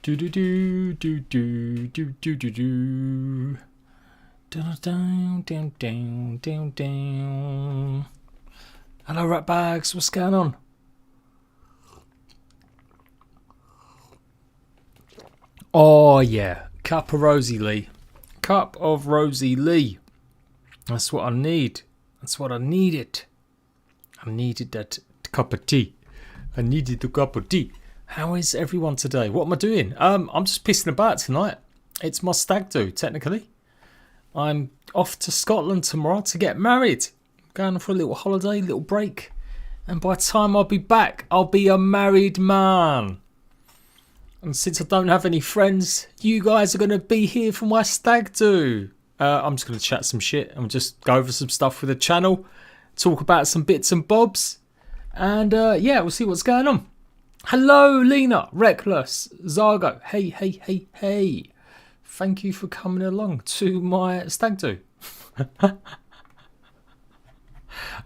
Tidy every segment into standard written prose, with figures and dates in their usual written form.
Do do do do do do do do do. Down down down down down down. Hello, rat bags. What's going on? Oh yeah, cup of Rosie Lee. Cup of Rosie Lee. That's what I need. That's what I needed. I needed that cup of tea. I needed the cup of tea. How is everyone today? What am I doing? I'm just pissing about tonight. It's my stag do, technically. I'm off to Scotland tomorrow to get married. Going for a little holiday, little break. And by the time I'll be back, I'll be a married man. And since I don't have any friends, you guys are going to be here for my stag do. I'm just going to chat some shit and just go over some stuff with the channel. Talk about some bits and bobs. And yeah, we'll see what's going on. Hello, Lena, Reckless, Zargo. Hey, hey, hey, hey. Thank you for coming along to my stag do.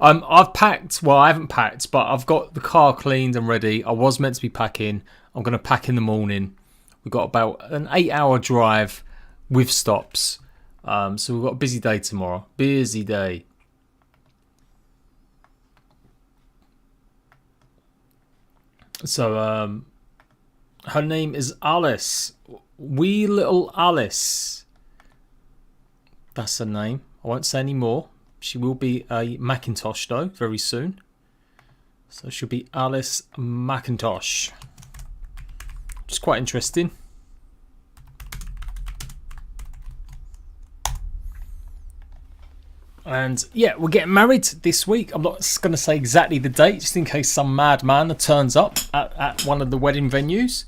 I've packed, well, I haven't packed, but I've got the car cleaned and ready. I was meant to be packing. I'm going to pack in the morning. We've got about an 8-hour drive with stops. So we've got a busy day tomorrow. Busy day. So her name is Alice. Wee little Alice. That's her name. I won't say any more. She will be a Macintosh though very soon. So she'll be Alice Macintosh. Which is quite interesting. And yeah, we're getting married this week. I'm not going to say exactly the date, just in case some madman turns up at one of the wedding venues.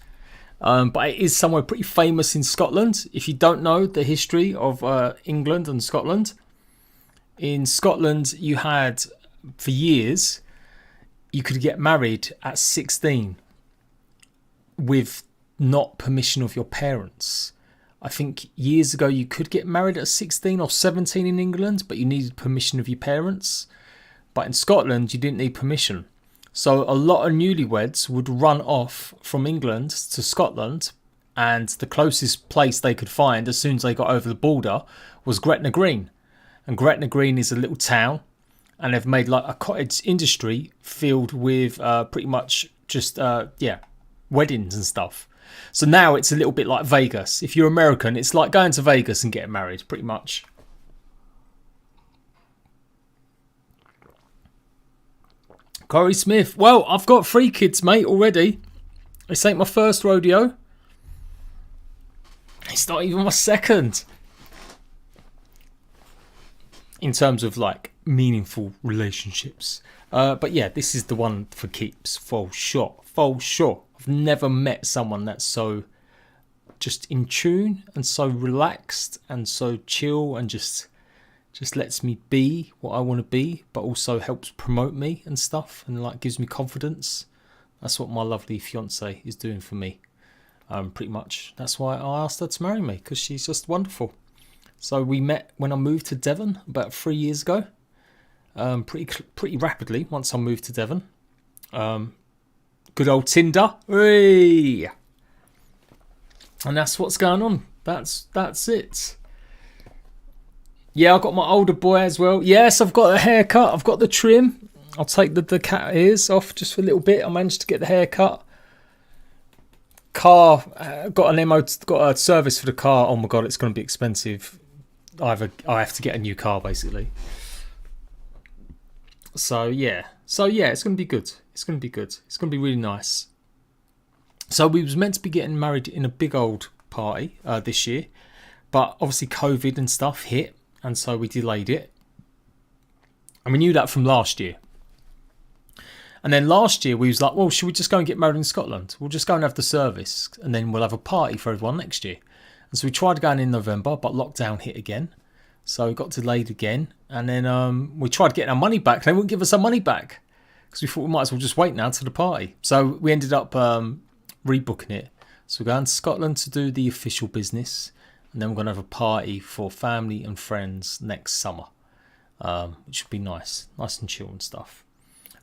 But it is somewhere pretty famous in Scotland. If you don't know the history of England and Scotland, in Scotland you had, for years, you could get married at 16 with not permission of your parents. I think years ago you could get married at 16 or 17 in England, but you needed permission of your parents. But in Scotland, you didn't need permission. So a lot of newlyweds would run off from England to Scotland, and the closest place they could find as soon as they got over the border was Gretna Green. And Gretna Green is a little town, and they've made like a cottage industry filled with pretty much just, weddings and stuff. So now it's a little bit like Vegas. If you're American, it's like going to Vegas and getting married, pretty much. Corey Smith. Well, I've got 3 kids, mate, already. This ain't my first rodeo. It's not even my second. In terms of, like, meaningful relationships. But yeah, this is the one for keeps, for sure. For sure. I've never met someone that's so just in tune and so relaxed and so chill and just lets me be what I want to be, but also helps promote me and stuff and like gives me confidence. That's what my lovely fiance is doing for me. Pretty much. That's why I asked her to marry me, because she's just wonderful. So we met when I moved to Devon about 3 years ago. Pretty rapidly once I moved to Devon. Good old Tinder. Hey! And that's what's going on. That's it. Yeah, I've got my older boy as well. Yes, I've got a haircut. I've got the trim. I'll take the cat ears off just for a little bit. I managed to get the haircut. Car, got a service for the car. Oh my god, it's going to be expensive. I have to get a new car basically. So yeah, it's going to be good. It's going to be good. It's going to be really nice. So we was meant to be getting married in a big old party this year, but obviously COVID and stuff hit, and so we delayed it. And we knew that from last year. And then last year we was like, well, should we just go and get married in Scotland? We'll just go and have the service, and then we'll have a party for everyone next year. And so we tried going in November, but lockdown hit again. So it got delayed again. And then we tried getting our money back. They wouldn't give us our money back, because we thought we might as well just wait now to the party. So we ended up rebooking it. So we're going to Scotland to do the official business, and then we're going to have a party for family and friends next summer, which should be nice and chill and stuff.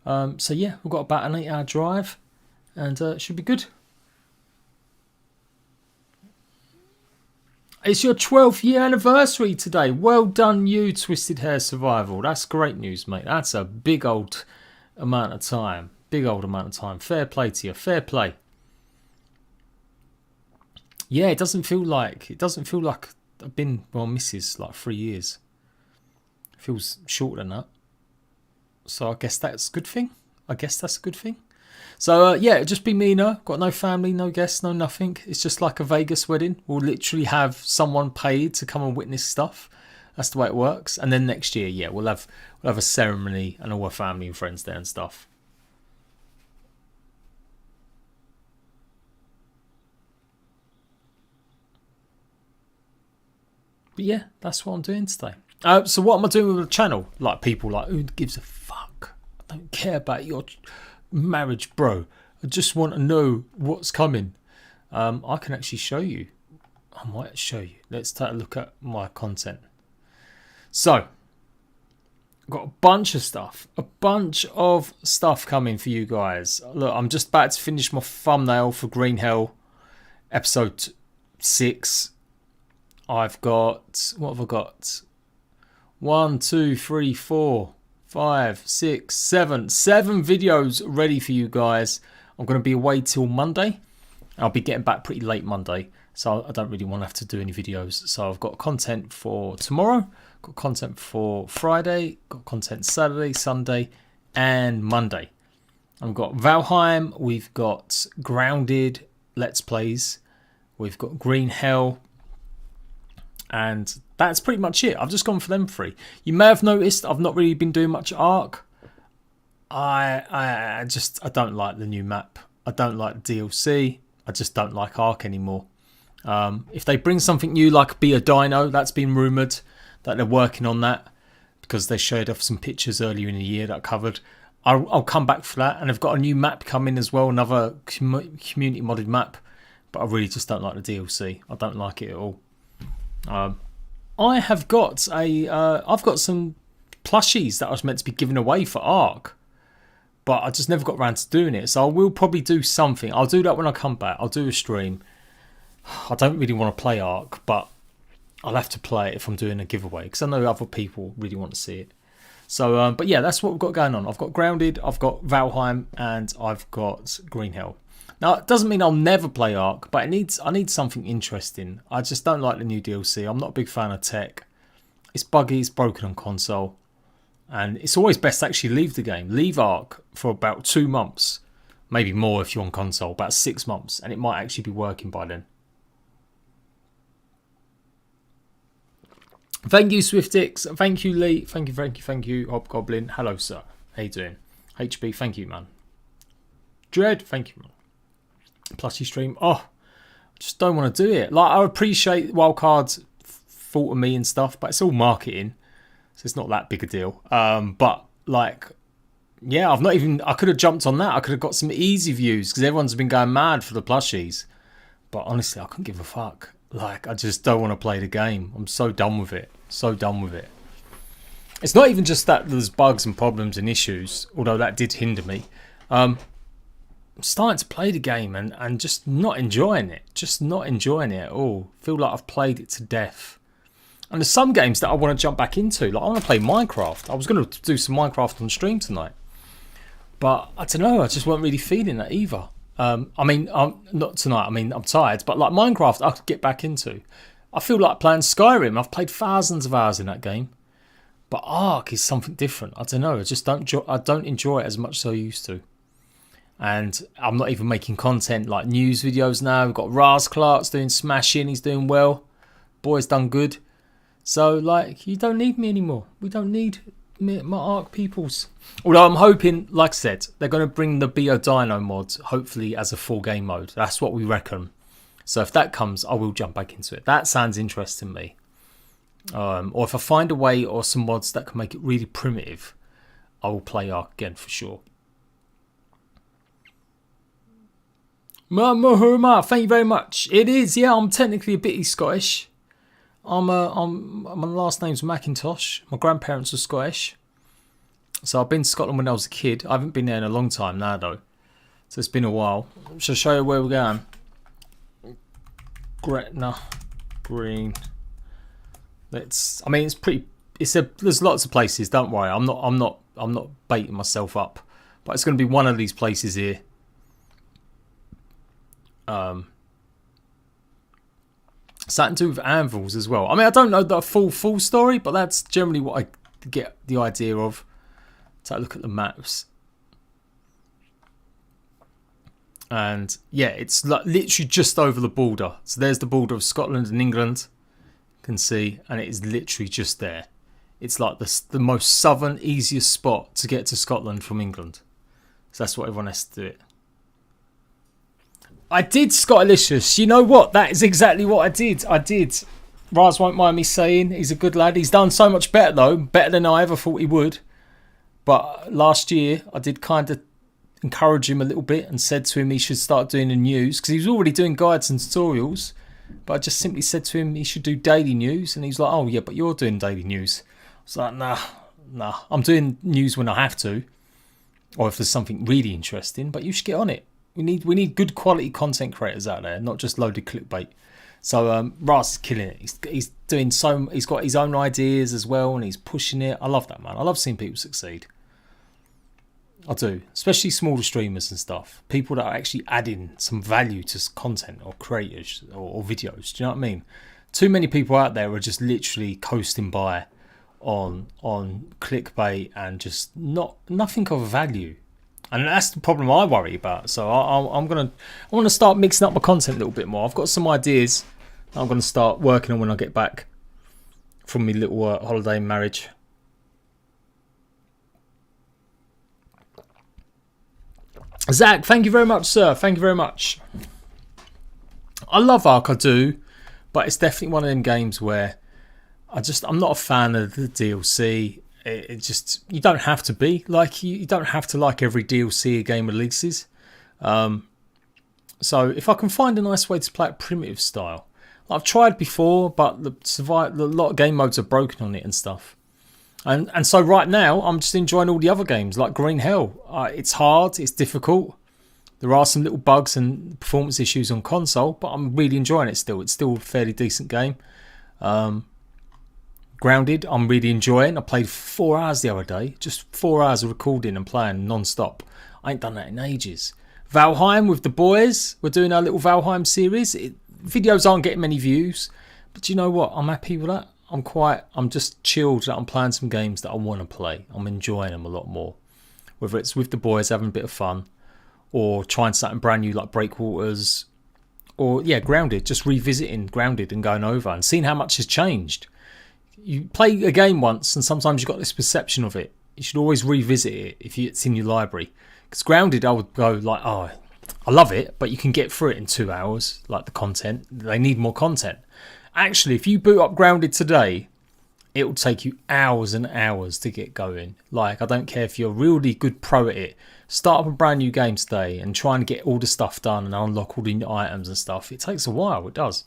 So yeah, we've got about an 8-hour drive, and it should be good. It's your 12th year anniversary today. Well done you, Twisted Hair Survival. That's great news, mate. That's a big old amount of time. Big old amount of time. Fair play to you. Fair play. Yeah, it doesn't feel like I've been, well, missus like 3 years. It feels shorter than that. So I guess that's a good thing. So yeah, it'll just be me and her. Got no family, no guests, no nothing. It's just like a Vegas wedding. We'll literally have someone paid to come and witness stuff. That's the way it works. And then next year, yeah, we'll have a ceremony and all our family and friends there and stuff. But yeah, that's what I'm doing today. So what am I doing with the channel? Like, people like, who gives a fuck? I don't care about your marriage, bro. I just want to know what's coming. I can actually show you. I might show you. Let's take a look at my content. So, I've got a bunch of stuff coming for you guys. Look, I'm just about to finish my thumbnail for Green Hell episode 6. I've got, what have I got? 1, 2, 3, 4, 5, 6, 7 videos ready for you guys. I'm going to be away till Monday. I'll be getting back pretty late Monday, so I don't really want to have to do any videos. So I've got content for tomorrow, got content for Friday, got content Saturday, Sunday, and Monday. I've got Valheim, we've got Grounded Let's Plays, we've got Green Hell, and that's pretty much it. I've just gone for them 3. You may have noticed I've not really been doing much Ark. I don't like the new map. I don't like the DLC. I just don't like Ark anymore. If they bring something new like Be a Dino, that's been rumoured that they're working on that because they showed off some pictures earlier in the year that I covered. I'll come back for that, and I've got a new map coming as well, another community modded map, but I really just don't like the DLC. I don't like it at all. I've got some plushies that I was meant to be giving away for Ark, but I just never got around to doing it. So I will probably do something. I'll do that when I come back. I'll do a stream. I don't really want to play Ark, but I'll have to play it if I'm doing a giveaway because I know other people really want to see it. So, but yeah, that's what we've got going on. I've got Grounded, I've got Valheim, and I've got Green Hell. Now, it doesn't mean I'll never play Ark, but I need something interesting. I just don't like the new DLC. I'm not a big fan of tech. It's buggy, it's broken on console. And it's always best to actually leave the game. Leave Ark for about 2 months. Maybe more if you're on console. About 6 months. And it might actually be working by then. Thank you, SwiftX. Thank you, Lee. Thank you, Hobgoblin. Hello, sir. How you doing? HB, thank you, man. Dread, thank you, man. Plushy stream. Oh, I just don't want to do it. Like, I appreciate Wildcard's thought of me and stuff, but it's all marketing, so it's not that big a deal. But like, yeah, I could have jumped on that. I could have got some easy views because everyone's been going mad for the plushies. But honestly, I couldn't give a fuck. Like, I just don't want to play the game. I'm so done with it. So done with it. It's not even just that there's bugs and problems and issues, although that did hinder me. I'm starting to play the game and just not enjoying it. Just not enjoying it at all. Feel like I've played it to death. And there's some games that I want to jump back into. Like, I want to play Minecraft. I was going to do some Minecraft on stream tonight. But I don't know. I just wasn't really feeling that either. I mean, not tonight. I mean, I'm tired. But like Minecraft, I could get back into. I feel like playing Skyrim. I've played thousands of hours in that game. But Ark is something different. I don't know. I don't enjoy it as much as I used to. And I'm not even making content like news videos now. We've got Raz Clark's doing smashing. He's doing well. Boy's done good. So, like, you don't need me anymore. We don't need my Ark peoples. Although I'm hoping, like I said, they're going to bring the Be a Dino mod, hopefully as a full game mode. That's what we reckon. So if that comes, I will jump back into it. That sounds interesting to me. Or if I find a way or some mods that can make it really primitive, I will play Ark again for sure. Mahoma, thank you very much. It is, yeah, I'm technically a bit Scottish. My last name's McIntosh. My grandparents are Scottish. So I've been to Scotland when I was a kid. I haven't been there in a long time now, though. So it's been a while. Shall I show you where we're going? Gretna. green. I mean, it's pretty. There's lots of places. Don't worry. I'm not baiting myself up. But it's going to be one of these places here. Something to do with anvils as well. I mean, I don't know the full story, but that's generally what I get the idea of. Take a look at the maps. And yeah, it's like literally just over the border. So there's the border of Scotland and England. You can see, and it is literally just there. It's like the most southern, easiest spot to get to Scotland from England. So that's what everyone has to do it. I did Scottilicious. You know what? That is exactly what I did. Raz won't mind me saying he's a good lad. He's done so much better though. Better than I ever thought he would. But last year I did kind of encourage him a little bit and said to him he should start doing the news. Because he was already doing guides and tutorials. But I just simply said to him he should do daily news. And he's like, oh yeah, but you're doing daily news. I was like, nah. I'm doing news when I have to. Or if there's something really interesting. But you should get on it. We need good quality content creators out there, not just loaded clickbait. So Raz is killing it. He's doing so. He's got his own ideas as well, and he's pushing it. I love that, man. I love seeing people succeed. I do, especially smaller streamers and stuff. People that are actually adding some value to content or creators or videos. Do you know what I mean? Too many people out there are just literally coasting by on clickbait and just nothing of value. And that's the problem I worry about. So I want to start mixing up my content a little bit more. I've got some ideas I'm going to start working on when I get back from my little holiday marriage. Zach, thank you very much, sir. Thank you very much. I love Ark, I do, but it's definitely one of them games where I'm not a fan of the DLC. It just, you don't have to be like, you don't have to like every DLC a game releases. So if I can find a nice way to play it primitive style, I've tried before, but a lot of game modes are broken on it and stuff. And so right now I'm just enjoying all the other games like Green Hell. It's hard, it's difficult. There are some little bugs and performance issues on console, but I'm really enjoying it still. It's still a fairly decent game. Grounded, I'm really enjoying. I played 4 hours the other day. Just 4 hours of recording and playing non-stop. I ain't done that in ages. Valheim with the boys. We're doing our little Valheim series. Videos aren't getting many views. But you know what? I'm happy with that. I'm just chilled that I'm playing some games that I want to play. I'm enjoying them a lot more. Whether it's with the boys having a bit of fun, or trying something brand new like Breakwaters, or yeah, Grounded. Just revisiting Grounded and going over and seeing how much has changed. You play a game once and sometimes you've got this perception of it. You should always revisit it if it's in your library. Because Grounded, I would go like, oh, I love it, but you can get through it in 2 hours, like the content. They need more content. Actually, if you boot up Grounded today, it will take you hours and hours to get going. Like, I don't care if you're a really good pro at it. Start up a brand new game today and try and get all the stuff done and unlock all the items and stuff. It takes a while, it does.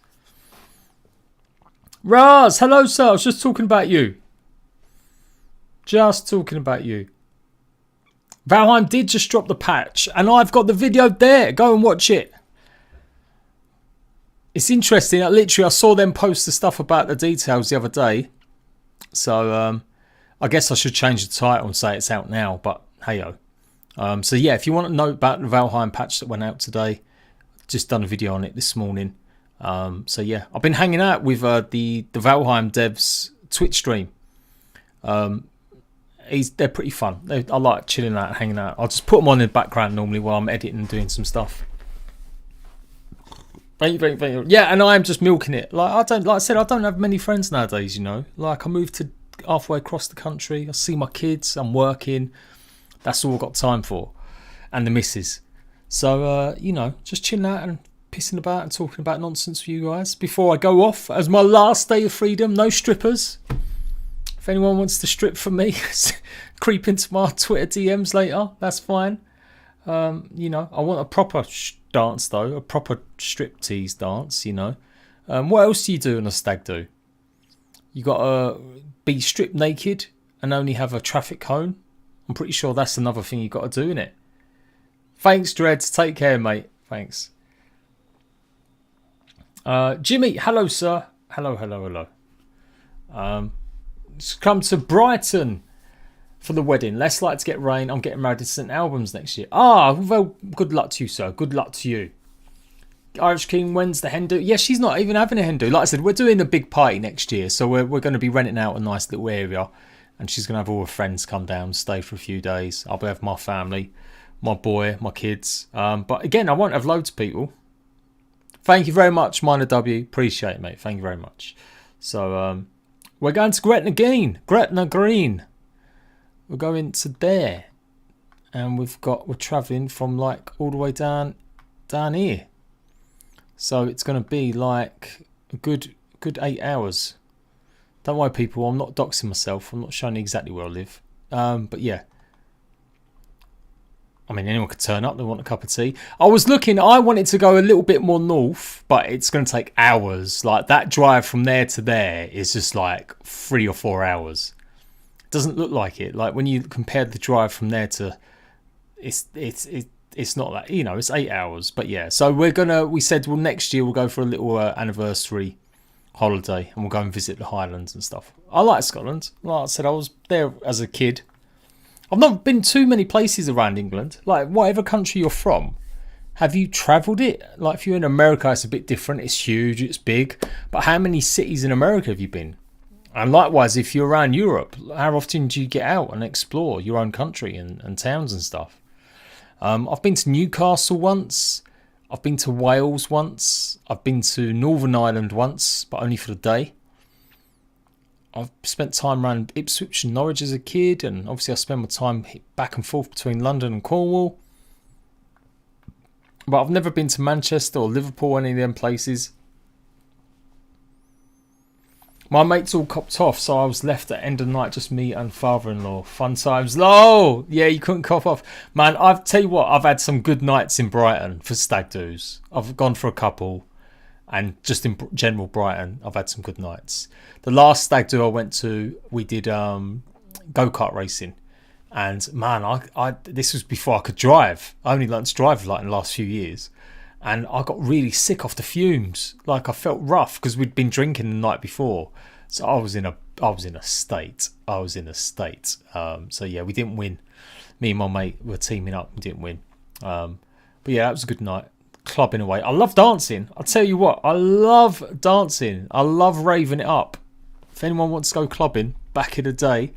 Raz, hello sir, I was just talking about you. Just talking about you. Valheim did just drop the patch and I've got the video there. Go and watch it. It's interesting. I saw them post the stuff about the details the other day. So I guess I should change the title and say it's out now, but hey-o. So yeah, if you want to know about the Valheim patch that went out today, just done a video on it this morning. So yeah, I've been hanging out with the Valheim devs Twitch stream. They're pretty fun. I like chilling out and hanging out. I'll just put them on in the background normally while I'm editing and doing some stuff. Yeah, and I am just milking it. Like I said, I don't have many friends nowadays. You know, like I moved to halfway across the country. I see my kids. I'm working. That's all I've got time for, and the missus. So you know, just chilling out and pissing about and talking about nonsense for you guys before I go off as my last day of freedom. No strippers. If anyone wants to strip for me, creep into my Twitter DMs later. That's fine. You know, I want a proper dance though, a proper striptease dance. You know, what else do you do in a stag do? You got to be stripped naked and only have a traffic cone. I'm pretty sure that's another thing you got to do, innit? Thanks, Dreads. Take care, mate. Thanks. Jimmy, hello, sir. Hello, hello, hello. Just come to Brighton for the wedding. Less likely to get rain. I'm getting married in St Albans next year. Ah, well, good luck to you, sir. Good luck to you. Irish King, when's the hen do? Yeah, she's not even having a hen do. Like I said, we're doing a big party next year, so we're going to be renting out a nice little area, and she's going to have all her friends come down, stay for a few days. I'll be with my family, my boy, my kids. But again, I won't have loads of people. Thank you very much, Minor W. Appreciate it, mate. Thank you very much. So we're going to Gretna Green. We're going to there, and we're travelling from like all the way down here. So it's going to be like a good 8 hours. Don't worry, people. I'm not doxing myself. I'm not showing you exactly where I live. But yeah. I mean, anyone could turn up. They want a cup of tea. I wanted to go a little bit more north, but it's going to take hours. Like that drive from there to there is just like 3 or 4 hours. It doesn't look like it. Like when you compare the drive from there to, it's not that, you know, it's 8 hours. But yeah, so we said, well, next year we'll go for a little anniversary holiday and we'll go and visit the Highlands and stuff. I like Scotland. Like I said, I was there as a kid. I've not been too many places around England. Like whatever country you're from, have you travelled it? Like if you're in America, it's a bit different. It's huge, it's big. But how many cities in America have you been? And likewise, if you're around Europe, how often do you get out and explore your own country and towns and stuff? I've been to Newcastle once. I've been to Wales once. I've been to Northern Ireland once, but only for the day. I've spent time around Ipswich and Norwich as a kid, and obviously I spend my time back and forth between London and Cornwall. But I've never been to Manchester or Liverpool, any of them places. My mates all copped off, so I was left at end of the night, just me and father-in-law. Fun times. Oh, yeah, you couldn't cop off. Man, I'll tell you what, I've had some good nights in Brighton for stag do's. I've gone for a couple, and just in general Brighton, I've had some good nights. The last stag do I went to, we did go-kart racing. And man, this was before I could drive. I only learned to drive like in the last few years. And I got really sick off the fumes. Like I felt rough because we'd been drinking the night before. So I was in a state. So yeah, we didn't win. Me and my mate were teaming up and didn't win. But yeah, that was a good night. Clubbing away. I love dancing. I'll tell you what, I love dancing. I love raving it up. If anyone wants to go clubbing, back in the day,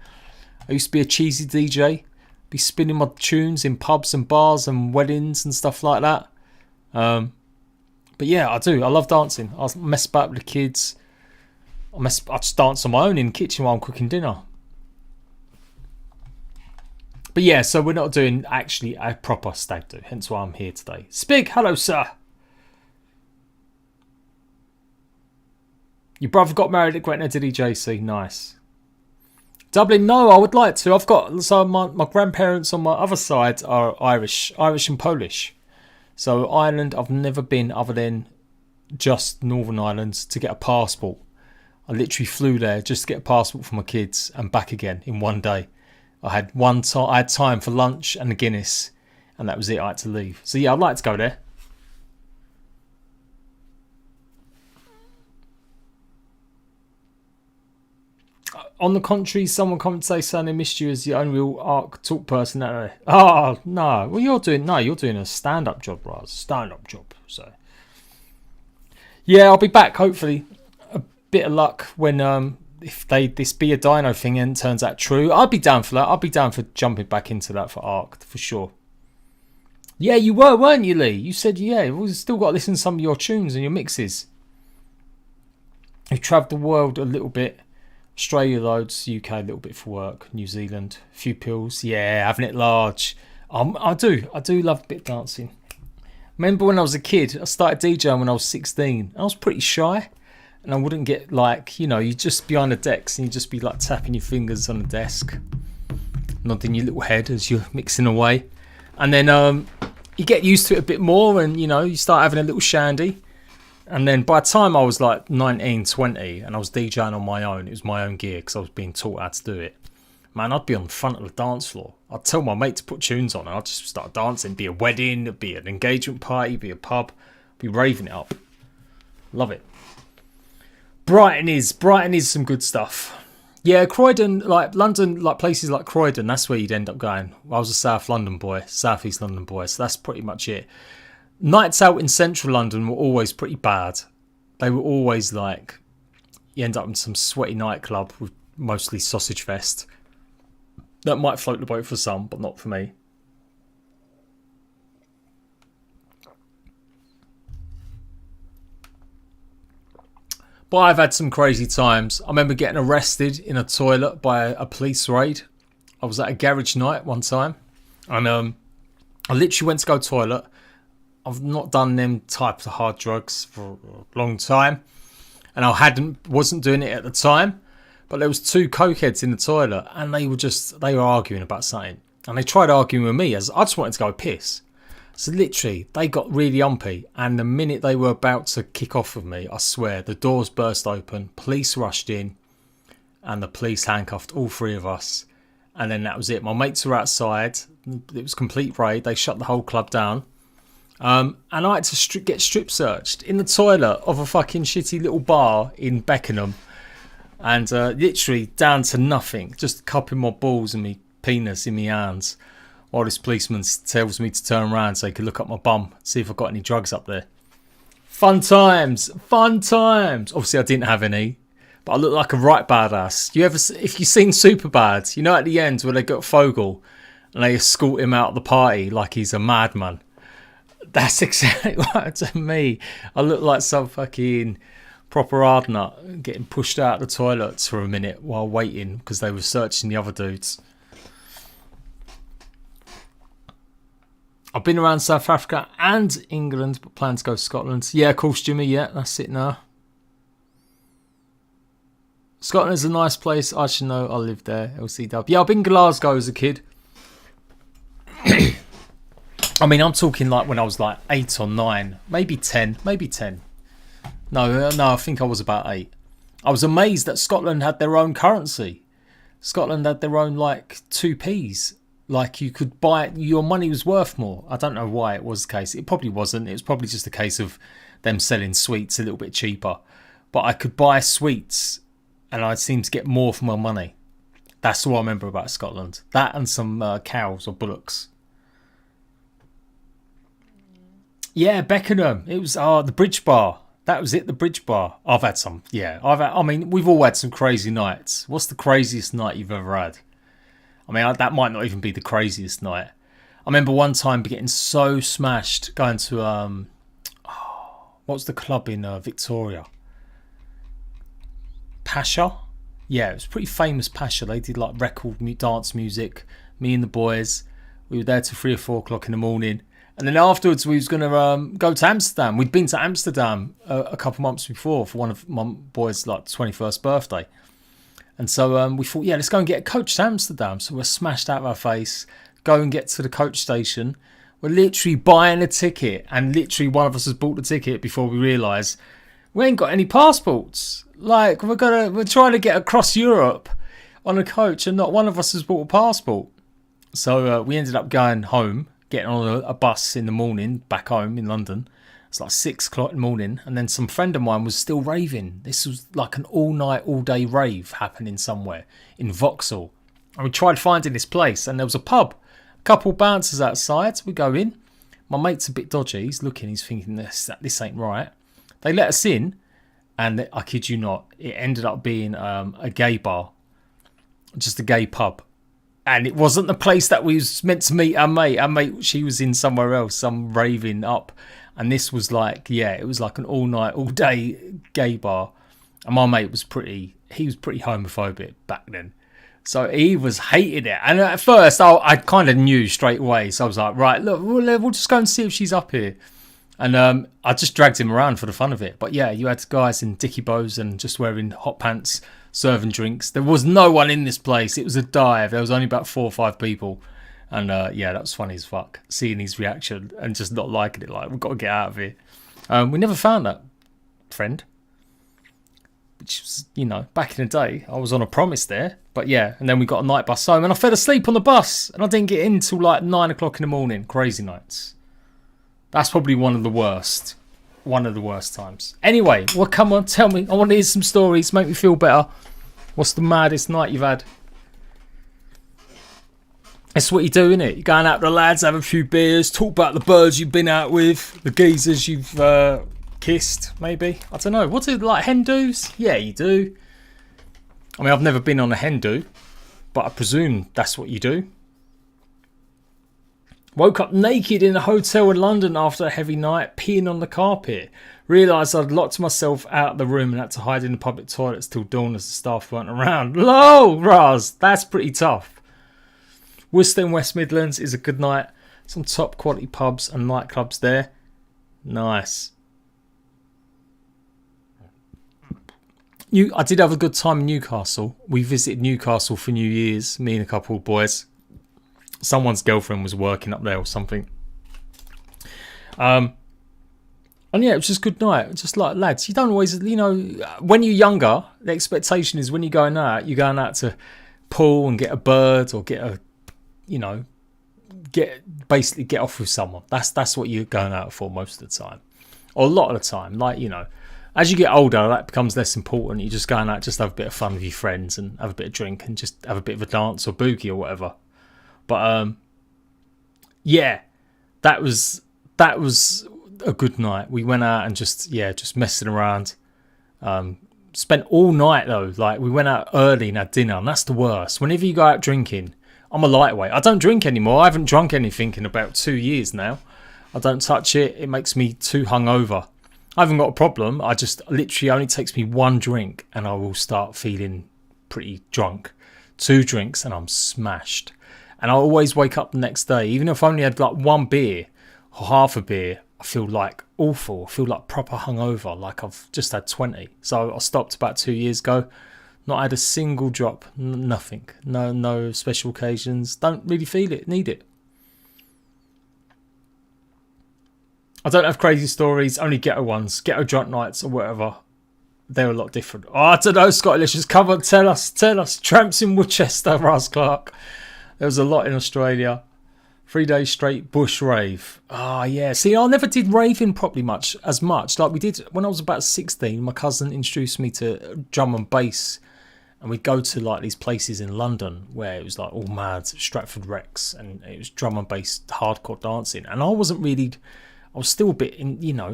I used to be a cheesy DJ. Be spinning my tunes in pubs and bars and weddings and stuff like that. But yeah, I do. I love dancing. I mess about with the kids. I just dance on my own in the kitchen while I'm cooking dinner. But yeah, so we're not doing actually a proper stag do. Hence why I'm here today. Spig, hello, sir. Your brother got married at Gretna, did he, JC? Nice. Dublin, no, I would like to. I've got, so my grandparents on my other side are Irish and Polish. So Ireland, I've never been other than just Northern Ireland to get a passport. I literally flew there just to get a passport for my kids and back again in one day. I had time for lunch and a Guinness, and that was it. I had to leave. So yeah, I'd like to go there. On the contrary, someone commented say, "Son, I missed you as the only real ARC talk person." That oh no, well you're doing a stand-up job, Raz. Stand-up job. So yeah, I'll be back hopefully. A bit of luck when if this be a dino thing and turns out true, I'd be down for that. I'd be down for jumping back into that for ARC for sure. Yeah, you were, weren't you, Lee? You said yeah. We've still got to listen to some of your tunes and your mixes. You've travelled the world a little bit. Australia loads, UK a little bit for work, New Zealand, a few pills, yeah, having it large. I do love a bit of dancing. Remember when I was a kid, I started DJing when I was 16. I was pretty shy, and I wouldn't get like, you know, you'd just be on the decks and you'd just be like tapping your fingers on the desk, nodding your little head as you're mixing away, and then you get used to it a bit more, and you know, you start having a little shandy. And then by the time I was like 19, 20 and I was DJing on my own, it was my own gear because I was being taught how to do it. Man, I'd be on the front of the dance floor. I'd tell my mate to put tunes on and I'd just start dancing. Be a wedding, be an engagement party, be a pub, be raving it up. Love it. Brighton is some good stuff. Yeah, Croydon, like London, like places like Croydon, that's where you'd end up going. I was a South London boy, South East London boy, so that's pretty much it. Nights out in central London were always pretty bad. They were always like, you end up in some sweaty nightclub with mostly Sausage Fest. That might float the boat for some, but not for me. But I've had some crazy times. I remember getting arrested in a toilet by a police raid. I was at a garage night one time, and I literally went to go to the toilet. I've not done them types of hard drugs for a long time, and I wasn't doing it at the time. But there was two cokeheads in the toilet, and they were arguing about something, and they tried arguing with me as I just wanted to go piss. So literally, they got really umpy, and the minute they were about to kick off with me, I swear, the doors burst open, police rushed in, and the police handcuffed all three of us. And then that was it. My mates were outside. It was complete raid. They shut the whole club down. And I had to get strip searched in the toilet of a fucking shitty little bar in Beckenham. And literally down to nothing. Just cupping my balls and my penis in my hands. While this policeman tells me to turn around so he can look up my bum, see if I've got any drugs up there. Fun times, fun times. Obviously, I didn't have any, but I look like a right badass. If you've seen Superbad, you know at the end where they got Fogel and they escort him out of the party like he's a madman. That's exactly what to me. I look like some fucking proper hard nut getting pushed out of the toilets for a minute while waiting because they were searching the other dudes. I've been around South Africa and England, but plan to go to Scotland. Yeah, of course, Jimmy. Yeah, that's it now. Scotland is a nice place. I should know. I lived there. LCW. Yeah, I've been to Glasgow as a kid. I mean, I'm talking like when I was like 8 or 9. Maybe 10. Maybe 10. No, I think I was about 8. I was amazed that Scotland had their own currency. Scotland had their own, like, 2p's. Like you could buy it, your money was worth more. I don't know why it was the case. It probably wasn't. It was probably just a case of them selling sweets a little bit cheaper. But I could buy sweets and I seemed to get more for my money. That's all I remember about Scotland. That and some cows or bullocks. Yeah, Beckenham. It was the Bridge Bar. That was it, the Bridge Bar. I've had some. Yeah, I mean, we've all had some crazy nights. What's the craziest night you've ever had? I mean, that might not even be the craziest night. I remember one time getting so smashed going to, what was the club in Victoria? Pasha? Yeah, it was pretty famous Pasha. They did like record dance music. Me and the boys. We were there till 3 or 4 o'clock in the morning. And then afterwards we was going to go to Amsterdam. We'd been to Amsterdam a couple months before for one of my boys' like 21st birthday. And so we thought, yeah, let's go and get a coach to Amsterdam. So we're smashed out of our face, go and get to the coach station. We're literally buying a ticket, and literally one of us has bought the ticket before we realise we ain't got any passports. Like, we're trying to get across Europe on a coach, and not one of us has bought a passport. So we ended up going home, getting on a bus in the morning, back home in London. It's like 6 o'clock in the morning, and then some friend of mine was still raving. This was like an all-night, all-day rave happening somewhere in Vauxhall. And we tried finding this place, and there was a pub. A couple bouncers outside. We go in. My mate's a bit dodgy. He's looking. He's thinking, this ain't right. They let us in, and I kid you not, it ended up being a gay bar. Just a gay pub. And it wasn't the place that we was meant to meet our mate. Our mate, she was in somewhere else, some raving up. And this was like, yeah, it was like an all-night, all-day gay bar. And my mate was pretty homophobic back then. So he was hating it. And at first, I kind of knew straight away. So I was like, right, look, we'll just go and see if she's up here. And I just dragged him around for the fun of it. But yeah, you had guys in dicky bows and just wearing hot pants, serving drinks. There was no one in this place. It was a dive. There was only about 4 or 5 people. And yeah, that was funny as fuck, seeing his reaction and just not liking it. Like, we've got to get out of here. We never found that friend. Which was, you know, back in the day, I was on a promise there. But yeah, and then we got a night bus home and I fell asleep on the bus. And I didn't get in till like 9 o'clock in the morning. Crazy nights. That's probably one of the worst. one of the worst times. Anyway, well, come on, tell me. I want to hear some stories. Make me feel better. What's the maddest night you've had? That's what you do, innit? You're going out with the lads, have a few beers, talk about the birds you've been out with, the geezers you've kissed, maybe. I don't know. What's it like, hen do's? Yeah, you do. I mean, I've never been on a hen do, but I presume that's what you do. Woke up naked in a hotel in London after a heavy night, peeing on the carpet. Realised I'd locked myself out of the room and had to hide in the public toilets till dawn as the staff weren't around. Lol, Raz, that's pretty tough. Worcester in West Midlands is a good night. Some top quality pubs and nightclubs there. Nice. I did have a good time in Newcastle. We visited Newcastle for New Year's, me and a couple of boys. Someone's girlfriend was working up there or something. And yeah, it was just a good night. Just like lads, you don't always, you know, when you're younger, the expectation is when you're going out to pull and get a bird or get a, you know, basically get off with someone. That's what you're going out for most of the time, or a lot of the time. Like, you know, as you get older, that becomes less important. You're just going out, just have a bit of fun with your friends and have a bit of drink and just have a bit of a dance or boogie or whatever. But yeah, that was a good night. We went out and just messing around. Spent all night though. Like, we went out early and had dinner, and that's the worst. Whenever you go out drinking, I'm a lightweight. I don't drink anymore. I haven't drunk anything in about 2 years now. I don't touch it. It makes me too hungover. I haven't got a problem. I just literally only takes me one drink and I will start feeling pretty drunk. 2 drinks and I'm smashed. And I always wake up the next day, even if I only had like 1 beer or half a beer, I feel like awful. I feel like proper hungover, like I've just had 20. So I stopped about 2 years ago. Not had a single drop, nothing. No special occasions. Don't really feel it, need it. I don't have crazy stories, only ghetto ones. Ghetto drunk nights or whatever. They're a lot different. Oh, I don't know, Scottish, just come on, tell us. Tramps in Worcester, Ras Clark. There was a lot in Australia. 3 days straight bush rave. Ah, yeah. See, I never did raving properly as much. Like we did when I was about 16. My cousin introduced me to drum and bass, and we'd go to like these places in London where it was like all mad, Stratford Rex, and it was drum and bass hardcore dancing. And I was still a bit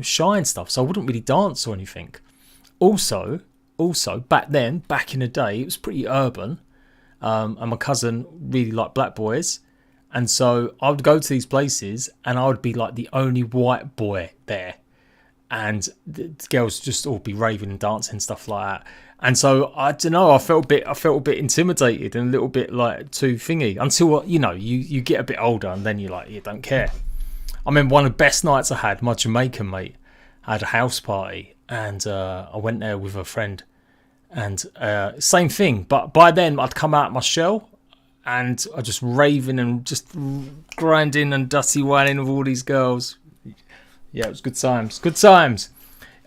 shy and stuff, so I wouldn't really dance or anything. Also, back in the day, it was pretty urban. And my cousin really liked black boys, and so I would go to these places and I would be like the only white boy there, and the girls just all be raving and dancing and stuff like that. And so I don't know, I felt a bit intimidated and a little bit like too thingy until you get a bit older and then you're like, you don't care. I remember one of the best nights I had. My Jamaican mate had a house party, and I went there with a friend. And same thing, but by then I'd come out of my shell and I just raving and just grinding and dusty whining with all these girls. Yeah, it was good times.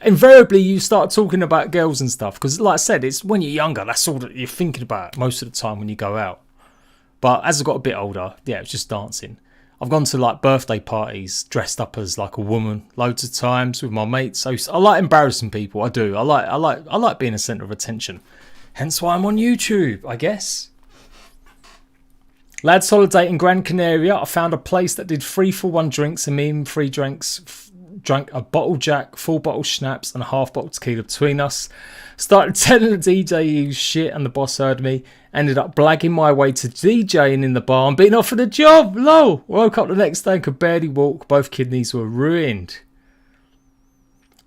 Invariably you start talking about girls and stuff because, like I said, it's when you're younger, that's all that you're thinking about most of the time when you go out. But as I got a bit older, yeah, it was just dancing. I've gone to like birthday parties dressed up as like a woman loads of times with my mates. So I like embarrassing people. I do. I like being a centre of attention. Hence why I'm on YouTube, I guess. Lads holiday in Gran Canaria. I found a place that did 3-for-1 drinks, and me and 3 drinks drank a bottle Jack, full bottle schnapps, and a half bottle tequila between us. Started telling the DJ he was shit, and the boss heard me. Ended up blagging my way to DJing in the bar and being offered a job. Lol. Woke up the next day and could barely walk. Both kidneys were ruined.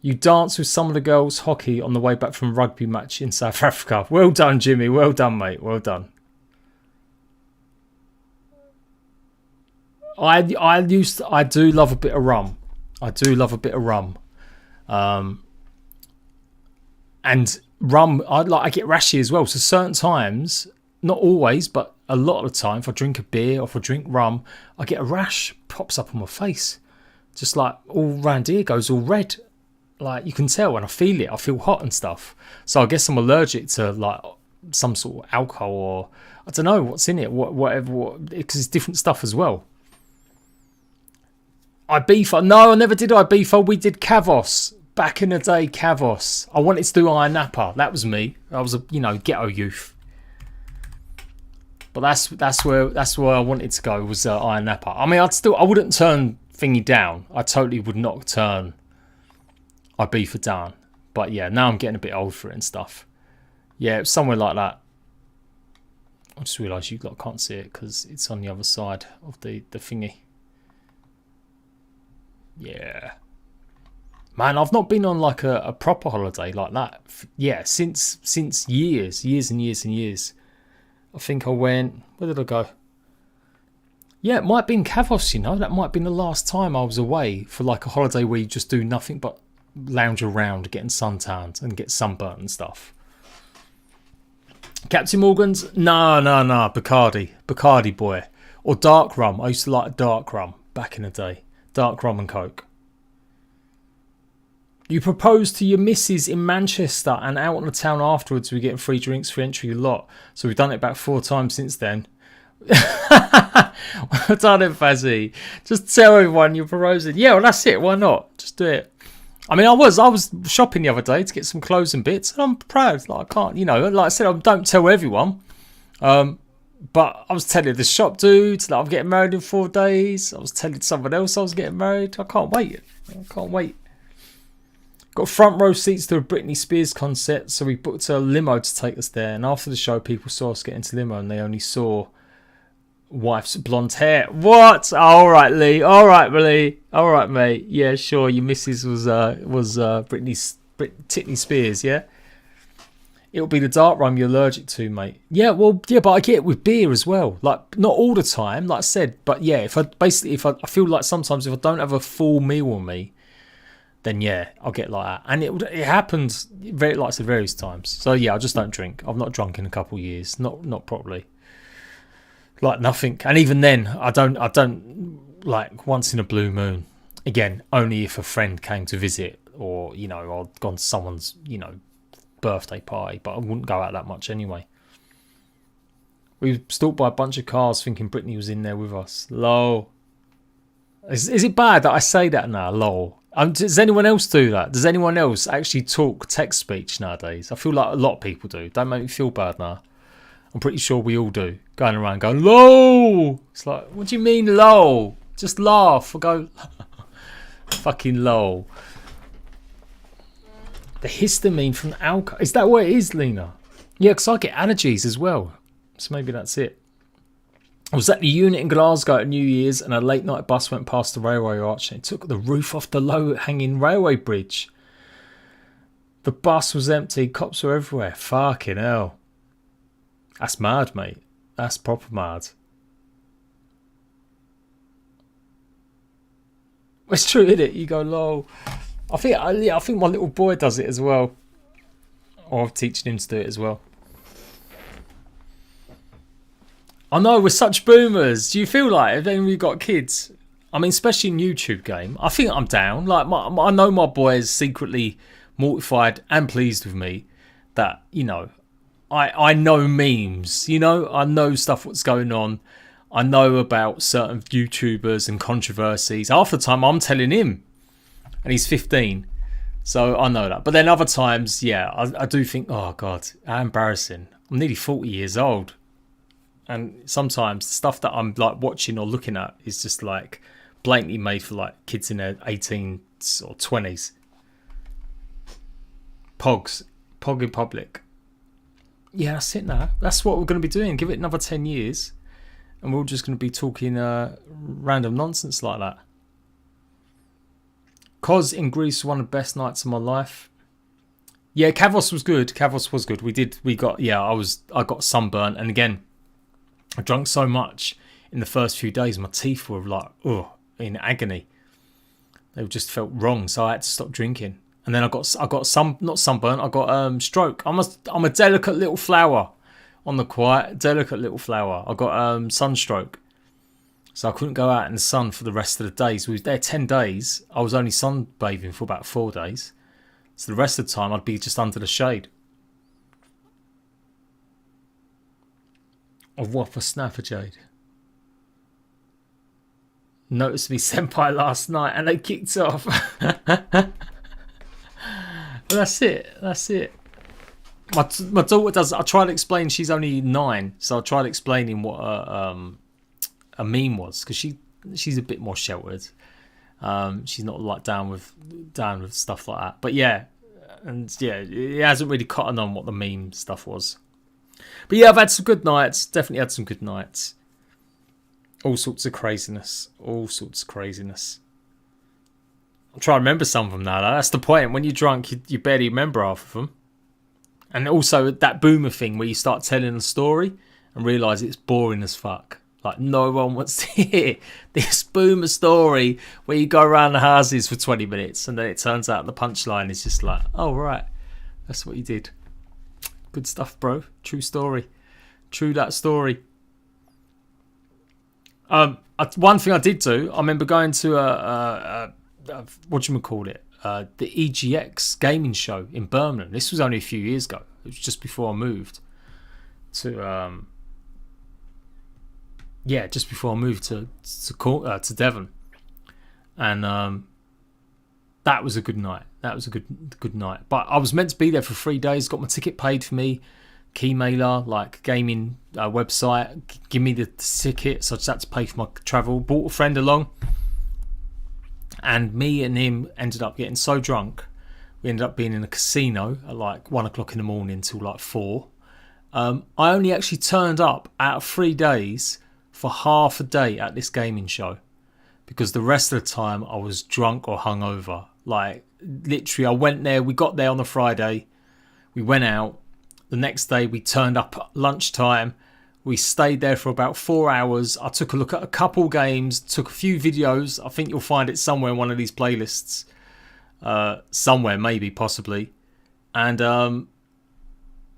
You danced with some of the girls' hockey on the way back from a rugby match in South Africa. Well done, Jimmy. Well done, mate. Well done. I do love a bit of rum. And rum, I get rashy as well. So certain times, not always, but a lot of the time, if I drink a beer or if I drink rum, I get a rash pops up on my face. Just like all round here goes all red. Like you can tell when I feel it, I feel hot and stuff. So I guess I'm allergic to like some sort of alcohol, or I don't know what's in it, whatever, because it's different stuff as well. Ibiza. No, I never did Ibiza. We did Kavos. Back in the day, Kavos. I wanted to do Iron Napper. That was me. I was a, you know, ghetto youth. But that's where I wanted to go, was Iron Napper. I mean, I wouldn't turn thingy down. I totally would not turn Ibiza down. But yeah, now I'm getting a bit old for it and stuff. Yeah, it's somewhere like that. I just realised you lot can't see it because it's on the other side of the thingy. Yeah. Man, I've not been on like a proper holiday like that. Yeah, since years and years. I think I went... Where did I go? Yeah, it might have been Kavos, you know. That might have been the last time I was away for like a holiday where you just do nothing but lounge around getting suntanned and get sunburnt and stuff. Captain Morgan's? No. Bacardi boy. Or dark rum. I used to like dark rum back in the day. Dark rum and coke. You proposed to your missus in Manchester and out on the town afterwards we get free drinks for entry a lot. So we've done it about 4 times since then. Well done it, Fazzy. Just tell everyone you're proposing. Yeah, well that's it. Why not? Just do it. I mean, I was shopping the other day to get some clothes and bits, and I'm proud. Like I can't, you know, like I said, I don't tell everyone. But I was telling the shop dudes that I'm getting married in 4 days. I was telling someone else I was getting married. I can't wait. Got front row seats to a Britney Spears concert, so we booked a limo to take us there. And after the show, people saw us get into the limo, and they only saw wife's blonde hair. What? All right, Lee. All right, Lee. All right, mate. Yeah, sure. Your missus was Britney Spears, yeah. It'll be the dark rum you're allergic to, mate. Yeah, well, yeah, but I get it with beer as well. Like not all the time, like I said, but yeah, if I feel like sometimes if I don't have a full meal on me, then yeah, I'll get like that. And it happens very, like I said, various times. So yeah, I just don't drink. I've not drunk in a couple of years, not properly. Like nothing. And even then, I don't like once in a blue moon. Again, only if a friend came to visit, or you know, I'd gone to someone's, you know, birthday party. But I wouldn't go out that much anyway. We were stalked by a bunch of cars, thinking Brittany was in there with us. Lol. Is it bad that I say that now? Lol. Does anyone else do that? Does anyone else actually talk text speech nowadays? I feel like a lot of people do. Don't make me feel bad now. I'm pretty sure we all do. Going around going, lol. It's like, what do you mean lol? Just laugh or go, fucking lol. The histamine from alcohol. Is that what it is, Lena? Yeah, because I get allergies as well. So maybe that's it. I was at the unit in Glasgow at New Year's and a late night bus went past the railway arch and it took the roof off the low hanging railway bridge. The bus was empty, cops were everywhere. Fucking hell. That's mad, mate. That's proper mad. It's true, isn't it? You go, lol. I think my little boy does it as well. Or I'm teaching him to do it as well. I know, we're such boomers. Do you feel like if we've got kids? I mean, especially in YouTube game. I think I'm down. Like, I know my boy is secretly mortified and pleased with me that, you know, I know memes, you know, I know stuff what's going on. I know about certain YouTubers and controversies. Half the time I'm telling him, and he's 15, so I know that. But then other times, yeah, I do think, oh God, how embarrassing. I'm nearly 40 years old. And sometimes the stuff that I'm like watching or looking at is just like blatantly made for like kids in their 18s or 20s. Pog in public. Yeah, that's it now. That's what we're going to be doing. Give it another 10 years and we're all just going to be talking random nonsense like that. Cos in Greece was one of the best nights of my life. Yeah, Kavos was good. Kavos was good. I got sunburnt, and again, I drank so much in the first few days, my teeth were like, in agony. They just felt wrong, so I had to stop drinking. And then I got not sunburn, I got stroke. I'm a delicate little flower on the quiet, delicate little flower. I got sunstroke, so I couldn't go out in the sun for the rest of the days. We was there 10 days. I was only sunbathing for about 4 days, so the rest of the time I'd be just under the shade. Of Whopper Snapper Jade. Noticed me senpai last night and they kicked off. that's it. That's it. My daughter does. I try to explain. She's only 9, so I tried explaining what a meme was, because she's a bit more sheltered. She's not like down with stuff like that. But yeah, and yeah, it hasn't really cottoned on what the meme stuff was. But yeah, I've had some good nights. Definitely had some good nights. All sorts of craziness. All sorts of craziness. I'm trying to remember some of them now. That's the point. When you're drunk, you barely remember half of them. And also that boomer thing where you start telling a story and realise it's boring as fuck. Like, no one wants to hear this boomer story where you go around the houses for 20 minutes and then it turns out the punchline is just like, oh, right, that's what you did. Good stuff, bro. True story. True that story. One thing I did do, I remember going to whatchamacallit, the EGX gaming show in Birmingham. This was only a few years ago. It was just before I moved to just before I moved to Devon, and that was a good night. That was a good night. But I was meant to be there for 3 days. Got my ticket paid for me. Keymailer, like gaming website, give me the ticket, so I just had to pay for my travel. Brought a friend along, and me and him ended up getting so drunk. We ended up being in a casino at like 1 o'clock in the morning till like 4. I only actually turned up out of 3 days for half a day at this gaming show, because the rest of the time I was drunk or hungover. Like, literally, I went there. We got there on the Friday. We went out. The next day we turned up at lunchtime. We stayed there for about 4 hours. I took a look at a couple games, took a few videos. I think you'll find it somewhere in one of these playlists. Somewhere, maybe, possibly. And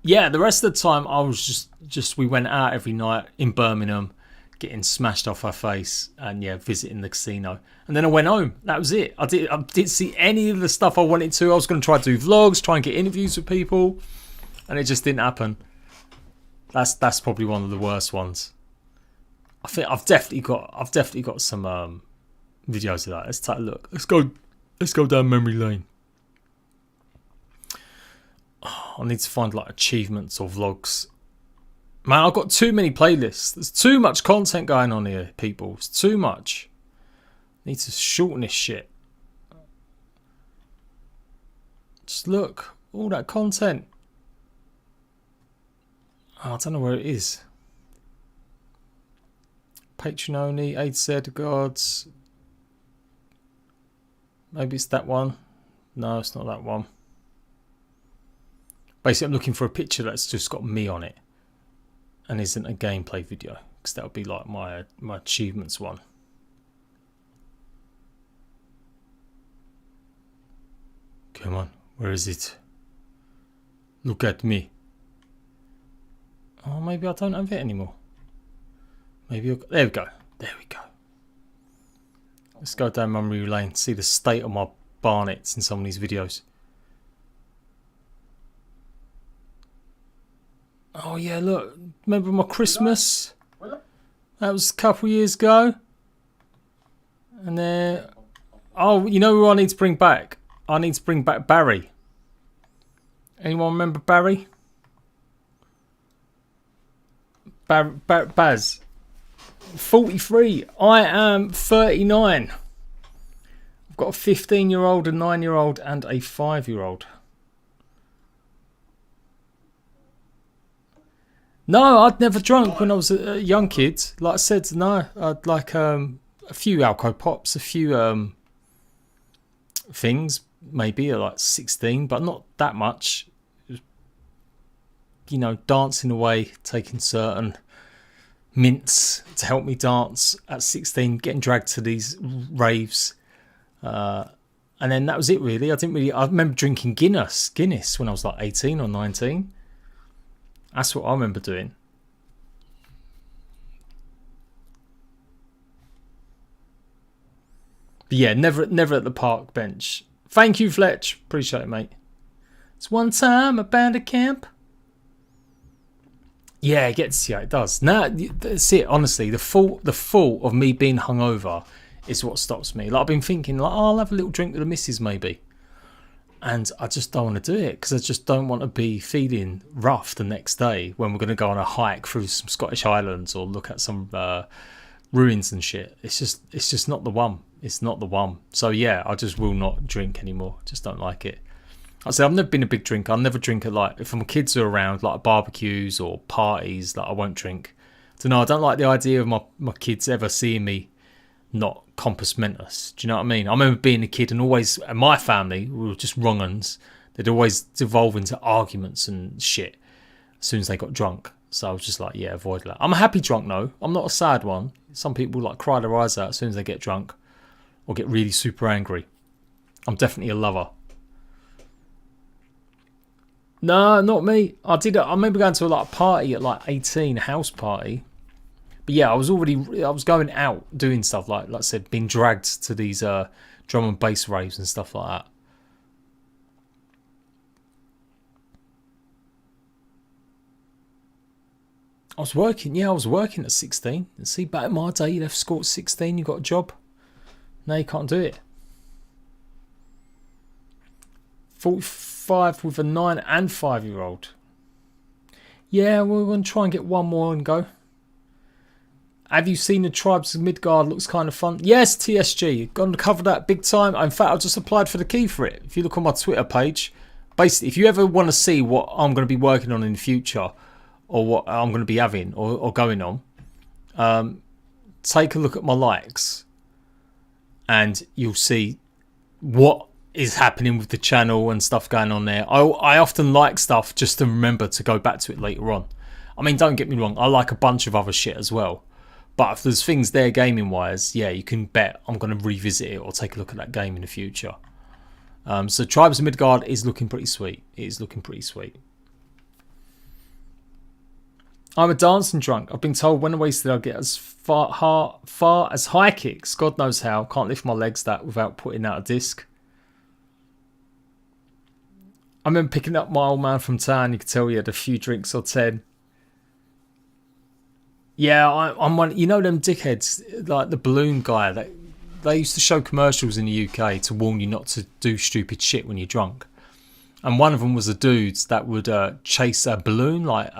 yeah, the rest of the time I was just we went out every night in Birmingham, getting smashed off our face, and yeah, visiting the casino. And then I went home. That was it. I didn't see any of the stuff I wanted to. I was going to try to do vlogs, try and get interviews with people, and it just didn't happen. That's probably one of the worst ones. I think I've definitely got some videos of that. Let's take a look. Let's go down memory lane. Oh, I need to find like achievements or vlogs. Man, I've got too many playlists. There's too much content going on here, people. It's too much. I need to shorten this shit. Just look, all that content. Oh, I don't know where it is. Patreon only, A to Z gods. Maybe it's that one. No, it's not that one. Basically, I'm looking for a picture that's just got me on it and isn't a gameplay video, because that would be like my achievements one. Come on, where is it? Look at me. Oh, maybe I don't have it anymore. Maybe there we go. There we go. Let's go down memory lane, see the state of my barnets in some of these videos. Oh yeah, look. Remember my Christmas? That was a couple years ago. And then, oh, you know who I need to bring back? I need to bring back Barry. Anyone remember Barry? Baz. 43. I am 39. I've got a 15-year-old, a 9-year-old, and a 5-year-old. No, I'd never drunk when I was a young kid. Like I said, no, I'd like a few alcohol pops, a few things, maybe at like 16, but not that much. You know, dancing away, taking certain mints to help me dance at 16, getting dragged to these raves, and then that was it really. I remember drinking Guinness when I was like 18 or 19. That's what I remember doing. But yeah, never at the park bench. Thank you, Fletch. Appreciate it, mate. It's one time at bandit camp. Yeah, it does. Now, that's it. Honestly, the fault of me being hungover is what stops me. Like, I've been thinking, like, oh, I'll have a little drink with the missus maybe, And I just don't want to do it because I just don't want to be feeling rough the next day when we're going to go on a hike through some Scottish Highlands or look at some ruins and shit. It's just not the one. It's not the one. So yeah, I just will not drink anymore. Just don't like it. I said I've never been a big drinker. I'll never drink at, like, if my kids are around, like barbecues or parties, like I won't drink. So no, I don't like the idea of my kids ever seeing me not compass mentis. Do you know what I mean? I remember being a kid and always, and my family, we were just wrong uns. They'd always devolve into arguments and shit as soon as they got drunk. So I was just like, yeah, avoid that. I'm a happy drunk though. I'm not a sad one. Some people like cry their eyes out as soon as they get drunk or get really super angry. I'm definitely a lover. No, not me. I remember going to a party at like 18, a house party. But yeah, I was going out doing stuff like I said, being dragged to these drum and bass raves and stuff like that. I was working at 16. And see, back in my day, you left school at 16, you got a job. Now you can't do it. 45 with a 9 and 5-year-old. Yeah, we're going to try and get one more and go. Have you seen the Tribes of Midgard? Looks kind of fun. Yes, TSG. Going to cover that big time. In fact, I just applied for the key for it. If you look on my Twitter page, basically, if you ever want to see what I'm going to be working on in the future or what I'm going to be having or going on, take a look at my likes and you'll see what is happening with the channel and stuff going on there. I often like stuff just to remember to go back to it later on. I mean, don't get me wrong. I like a bunch of other shit as well. But if there's things there gaming wise, yeah, you can bet I'm going to revisit it or take a look at that game in the future. So Tribes of Midgard is looking pretty sweet. It is looking pretty sweet. I'm a dancing drunk. I've been told when wasted I'll get as far as high kicks. God knows how. Can't lift my legs that without putting out a disc. I remember picking up my old man from town. You could tell he had a few drinks or 10. Yeah, I'm one. You know them dickheads, like the balloon guy. That they used to show commercials in the UK to warn you not to do stupid shit when you're drunk. And one of them was a dude that would chase a balloon. Like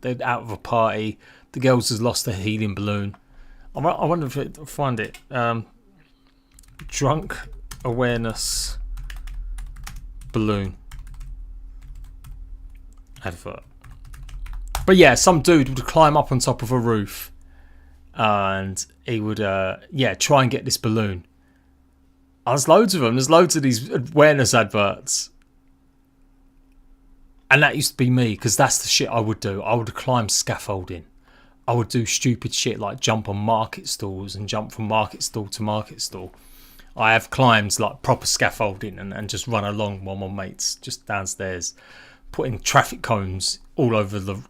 they're out of a party, the girls has lost a helium balloon. I wonder if I'll find it. Drunk awareness balloon advert. But yeah, some dude would climb up on top of a roof and he would, try and get this balloon. There's loads of them. There's loads of these awareness adverts. And that used to be me because that's the shit I would do. I would climb scaffolding. I would do stupid shit like jump on market stalls and jump from market stall to market stall. I have climbed like proper scaffolding and just run along while my mates just downstairs putting traffic cones all over the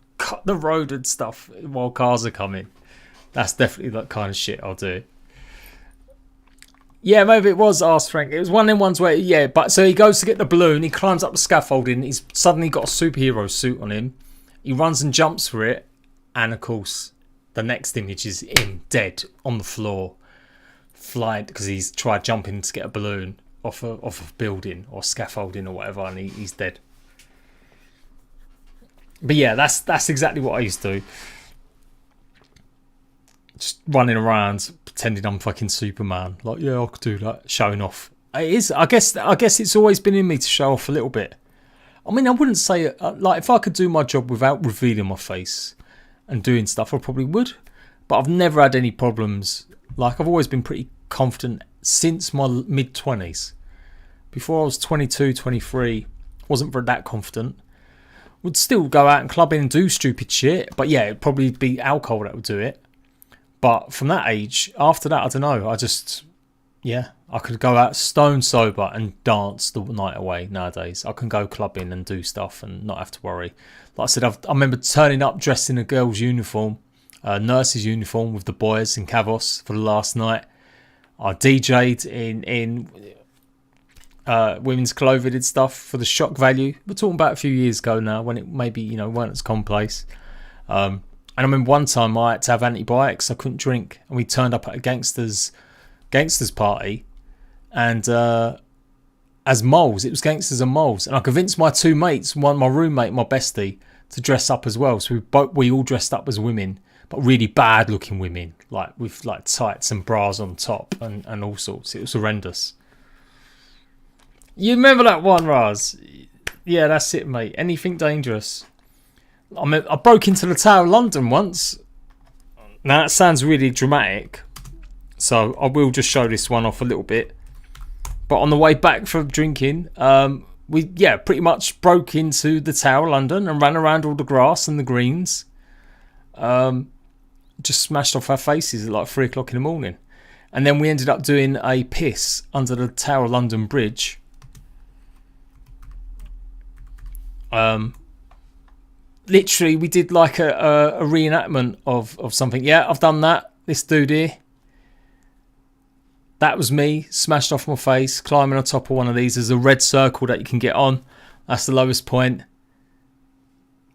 road and stuff while cars are coming. That's definitely that kind of shit I'll do. Yeah, maybe it was Ask Frank. It was one of them ones where, yeah, but so he goes to get the balloon, he climbs up the scaffolding, he's suddenly got a superhero suit on him, he runs and jumps for it, and of course the next image is him dead on the floor, flying because he's tried jumping to get a balloon off a building or scaffolding or whatever, and he's dead. But yeah, that's exactly what I used to do. Just running around pretending I'm fucking Superman. Like, yeah, I could do that. Showing off. It is. I guess it's always been in me to show off a little bit. I mean, I wouldn't say like if I could do my job without revealing my face and doing stuff, I probably would. But I've never had any problems. Like, I've always been pretty confident since my mid-20s. Before I was 22, 23, wasn't that confident. Would still go out and club in and do stupid shit. But yeah, it'd probably be alcohol that would do it. But from that age, after that, I don't know. I could go out stone sober and dance the night away nowadays. I can go clubbing and do stuff and not have to worry. Like I said, I remember turning up dressed in a girl's uniform, a nurse's uniform with the boys in Cavos for the last night. I DJ'd in women's clothing and stuff for the shock value. We're talking about a few years ago now when it maybe, weren't as commonplace. And I remember one time I had to have antibiotics. I couldn't drink. And we turned up at a gangsters party. And as moles. It was gangsters and moles. And I convinced my two mates, my roommate, my bestie, to dress up as well. So we all dressed up as women, but really bad looking women, like with like tights and bras on top and all sorts. It was horrendous. You remember that one, Raz? Yeah, that's it, mate. Anything dangerous. I broke into the Tower of London once. Now that sounds really dramatic, so I will just show this one off a little bit. But on the way back from drinking, we pretty much broke into the Tower of London and ran around all the grass and the greens. Just smashed off our faces at like 3 o'clock in the morning. And then we ended up doing a piss under the Tower of London Bridge. Literally, we did like a reenactment of something. Yeah, I've done that. This dude here. That was me, smashed off my face, climbing on top of one of these. There's a red circle that you can get on. That's the lowest point.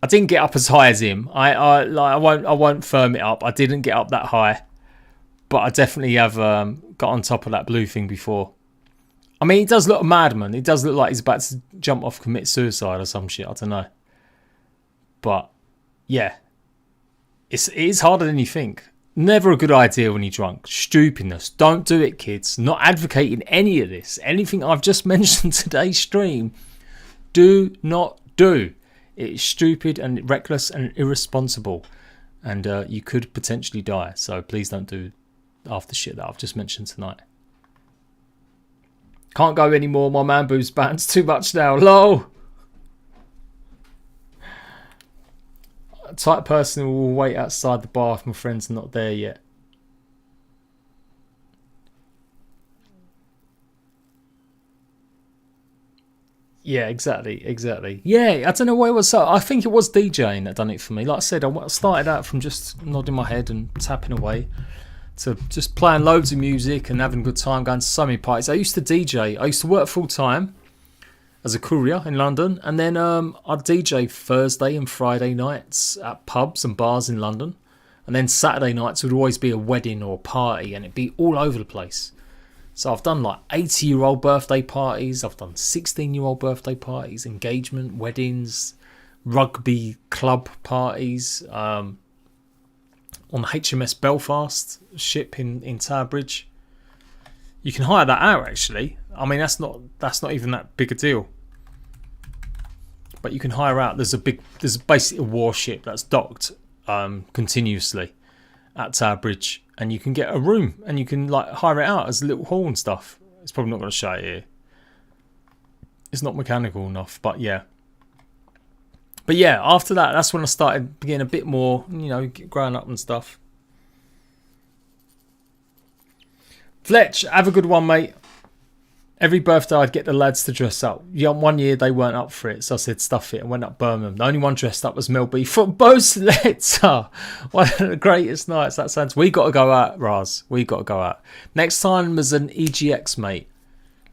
I didn't get up as high as him. I won't firm it up. I didn't get up that high, but I definitely have got on top of that blue thing before. I mean, he does look a madman. He does look like he's about to jump off, commit suicide or some shit. I don't know. But yeah, it is harder than you think. Never a good idea when you're drunk. Stupidness. Don't do it, kids. Not advocating any of this. Anything I've just mentioned today's stream, do not do. It is stupid and reckless and irresponsible. And you could potentially die. So please don't do half the shit that I've just mentioned tonight. Can't go anymore. My man boobs bans too much now. Lol. A type person who will wait outside the bar if my friends are not there yet. Yeah, exactly. Yeah, I don't know what it was. I think it was DJing that done it for me. Like I said, I started out from just nodding my head and tapping away to just playing loads of music and having a good time, going to so many parties. I used to DJ. I used to work full time as a courier in London, and then I'd DJ Thursday and Friday nights at pubs and bars in London, and then Saturday nights would always be a wedding or a party, and it'd be all over the place. So I've done like 80-year-old birthday parties, I've done 16-year-old birthday parties, engagement, weddings, rugby club parties, on the HMS Belfast ship in Tower Bridge. You can hire that out actually. I mean, that's not even that big a deal. But you can hire out. There's basically a warship that's docked continuously at Tower Bridge, and you can get a room and you can like hire it out as a little hall and stuff. It's probably not going to show it here. It's not mechanical enough, but yeah. But yeah, after that, that's when I started getting a bit more, growing up and stuff. Fletch, have a good one, mate. Every birthday I'd get the lads to dress up. Yeah, one year they weren't up for it, so I said stuff it and went up Birmingham. The only one dressed up was Mel B from Bo's Letter. One of the greatest nights. That sounds. We got to go out, Raz. We got to go out. Next time there's an EGX, mate.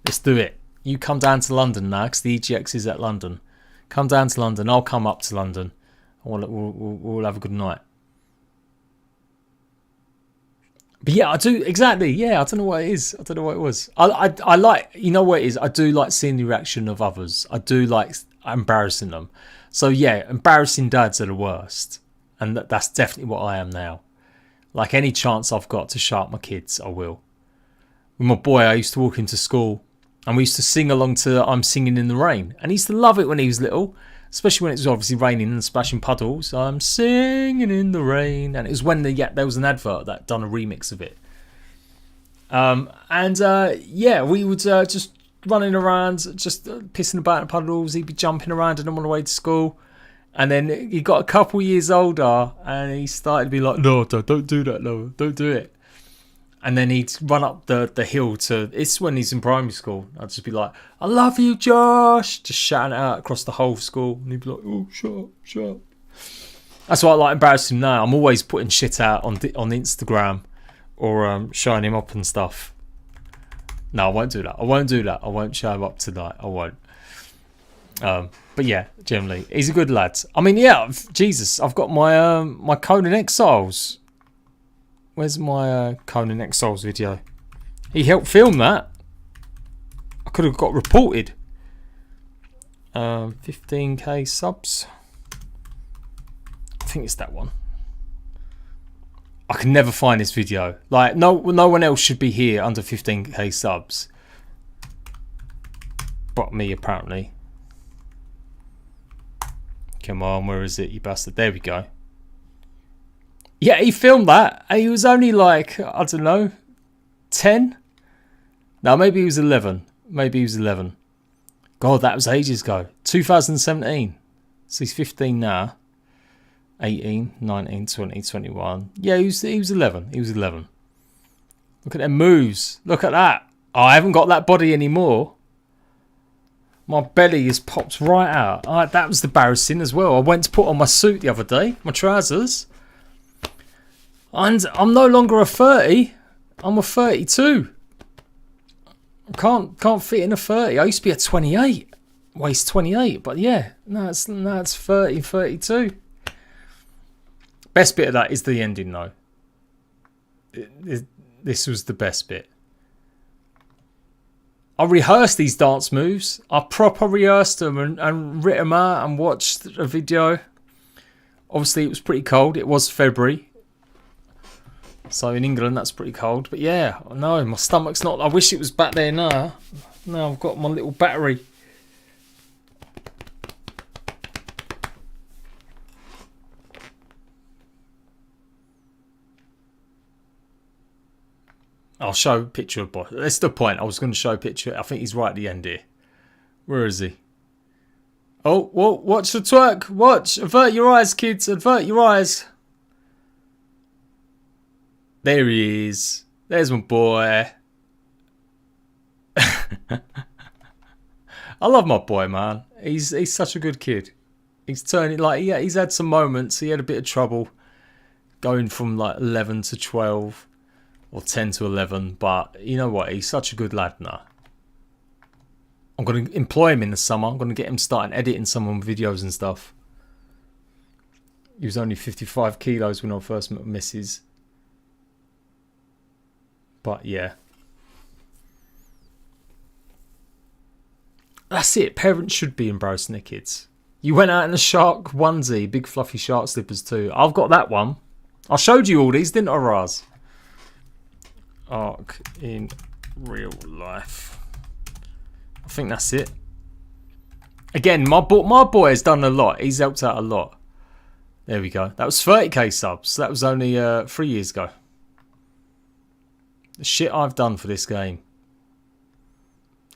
Let's do it. You come down to London now, because the EGX is at London. Come down to London. I'll come up to London. We'll have a good night. But yeah, I do, exactly. Yeah, I don't know what it is. I don't know what it was. I like, you know what it is? I do like seeing the reaction of others. I do like embarrassing them. So yeah, embarrassing dads are the worst. And that's definitely what I am now. Like any chance I've got to shout at my kids, I will. With my boy, I used to walk into school and we used to sing along to I'm Singing in the Rain. And he used to love it when he was little. Especially when it was obviously raining and splashing puddles. I'm singing in the rain. And it was when there was an advert that done a remix of it. Yeah, we would just running around, just pissing about in puddles. He'd be jumping around in them on the way to school. And then he got a couple years older and he started to be like, no, don't do that, no, don't do it. And then he'd run up the hill to, it's when he's in primary school. I'd just be like, I love you, Josh. Just shouting it out across the whole school. And he'd be like, oh, shut up. That's why I like embarrassing him now. I'm always putting shit out on Instagram or showing him up and stuff. No, I won't do that. I won't show him up tonight. I won't. But yeah, generally, he's a good lad. I mean, yeah, Jesus, I've got my my Conan Exiles. Where's my Conan Exiles video? He helped film that. I could have got reported. 15k subs. I think it's that one. I can never find this video. Like no one else should be here under 15k subs, but me apparently. Come on, where is it, you bastard? There we go. Yeah, he filmed that. He was only like, I don't know, 10? No, maybe he was 11. Maybe he was 11. God, that was ages ago. 2017. So he's 15 now. 18, 19, 20, 21. Yeah, he was 11. He was 11. Look at them moves. Look at that. Oh, I haven't got that body anymore. My belly has popped right out. That was embarrassing as well. I went to put on my suit the other day. My trousers. And I'm no longer a 30. I'm a 32. I can't fit in a 30. I used to be a 28. Waist 28. But yeah, no, it's 30, 32. Best bit of that is the ending though. This was the best bit. I rehearsed these dance moves. I proper rehearsed them and writ them out and watched a video. Obviously it was pretty cold. It was February. So in England that's pretty cold. But yeah, no, my stomach's not. I wish it was back there now. Now I've got my little battery. I'll show a picture of boy. That's the point. I was going to show a picture. I think he's right at the end here. Where is he? Oh, whoa, watch the twerk. Watch. Avert your eyes, kids. Avert your eyes. There he is. There's my boy. I love my boy, man. He's such a good kid. He's turning, like, yeah, he's had some moments. He had a bit of trouble going from like 11 to 12. Or 10 to 11, but you know what? He's such a good lad now. I'm going to employ him in the summer. I'm going to get him starting editing some of my videos and stuff. He was only 55 kilos when I first met Mrs. But yeah. That's it. Parents should be embarrassing their kids. You went out in a shark onesie, big fluffy shark slippers too. I've got that one. I showed you all these, didn't I, Raz? Arc in real life. I think that's it. Again, my boy has done a lot. He's helped out a lot. There we go. That was 30k subs. That was only 3 years ago. The shit I've done for this game.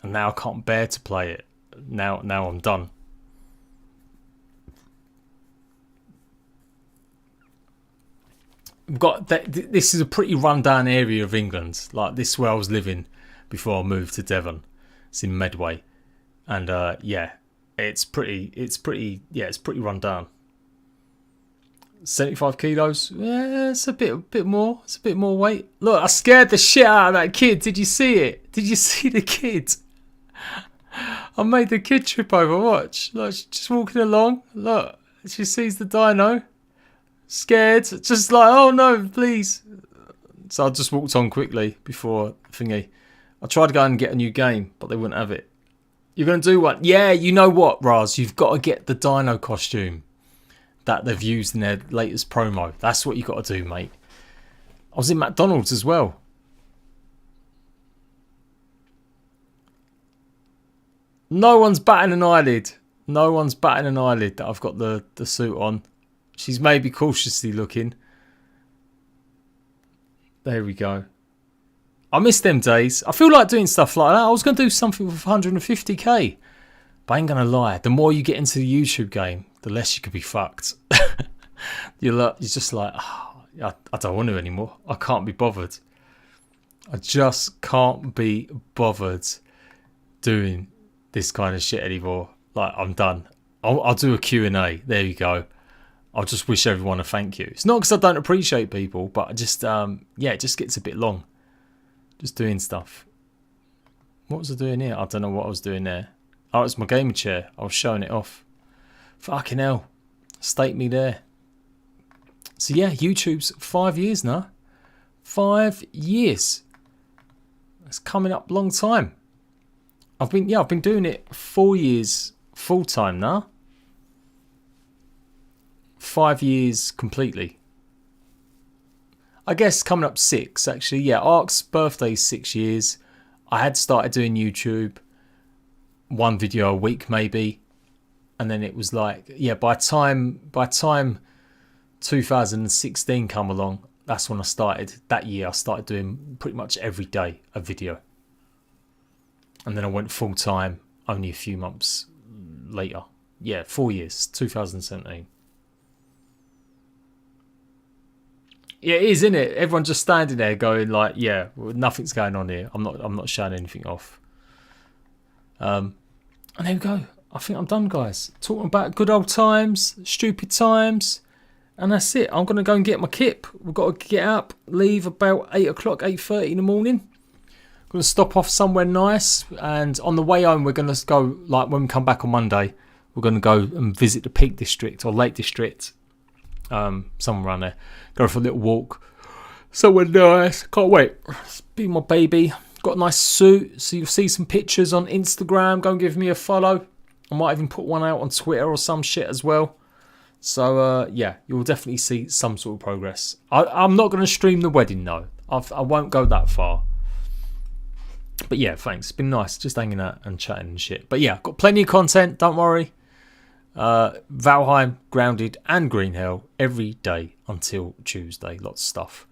And now I can't bear to play it. Now I'm done. Got that. This is a pretty rundown area of England. Like this is where I was living before I moved to Devon. It's in Medway, and yeah, it's pretty rundown. 75 kilos. Yeah, it's a bit more. It's a bit more weight. Look, I scared the shit out of that kid. Did you see it? Did you see the kid? I made the kid trip over. Watch. Look, she's just walking along. Look, she sees the dino. Scared, just like, oh no, please. So I just walked on quickly before thingy. I tried to go and get a new game, but they wouldn't have it. You're going to do one? Yeah, you know what, Raz? You've got to get the dino costume that they've used in their latest promo. That's what you got to do, mate. I was in McDonald's as well. No one's batting an eyelid. No one's batting an eyelid that I've got the suit on. She's maybe cautiously looking. There we go. I miss them days. I feel like doing stuff like that. I was going to do something with 150k. But I ain't going to lie. The more you get into the YouTube game, the less you could be fucked. You're just like, oh, I don't want to anymore. I can't be bothered. I just can't be bothered doing this kind of shit anymore. Like, I'm done. I'll do a Q&A. There you go. I'll just wish everyone a thank you. It's not because I don't appreciate people, but I just, yeah, it just gets a bit long. Just doing stuff. What was I doing here? I don't know what I was doing there. Oh, it's my gaming chair. I was showing it off. Fucking hell. State me there. So yeah, YouTube's 5 years now. 5 years. It's coming up a long time. I've been doing it 4 years full time now. 5 years completely. I guess coming up 6 actually. Yeah, Ark's birthday is 6 years. I had started doing YouTube, 1 video a week maybe, and then it was like, yeah, by time 2016 come along, that's when I started. That year I started doing pretty much every day a video, and then I went full time only a few months later. Yeah, 4 years, 2017. Yeah, it is, isn't it? Everyone's just standing there going like, yeah, well, nothing's going on here. I'm not showing anything off. And there we go. I think I'm done, guys. Talking about good old times, stupid times, and that's it. I'm gonna go and get my kip. We've got to get up, leave about 8 o'clock, 8:30 in the morning. Gonna stop off somewhere nice, and on the way home we're gonna go, like when we come back on Monday, we're gonna go and visit the Peak District or Lake District. Somewhere around there. Go for a little walk. Somewhere nice. Can't wait. Be my baby. Got a nice suit. So you'll see some pictures on Instagram. Go and give me a follow. I might even put one out on Twitter or some shit as well. So yeah, you'll definitely see some sort of progress. I'm not going to stream the wedding though. I won't go that far. But yeah, thanks. It's been nice just hanging out and chatting and shit. But yeah, got plenty of content. Don't worry. Valheim, Grounded and Green Hell every day until Tuesday. Lots of stuff.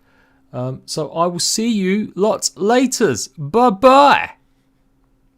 So I will see you lots laters. Bye bye.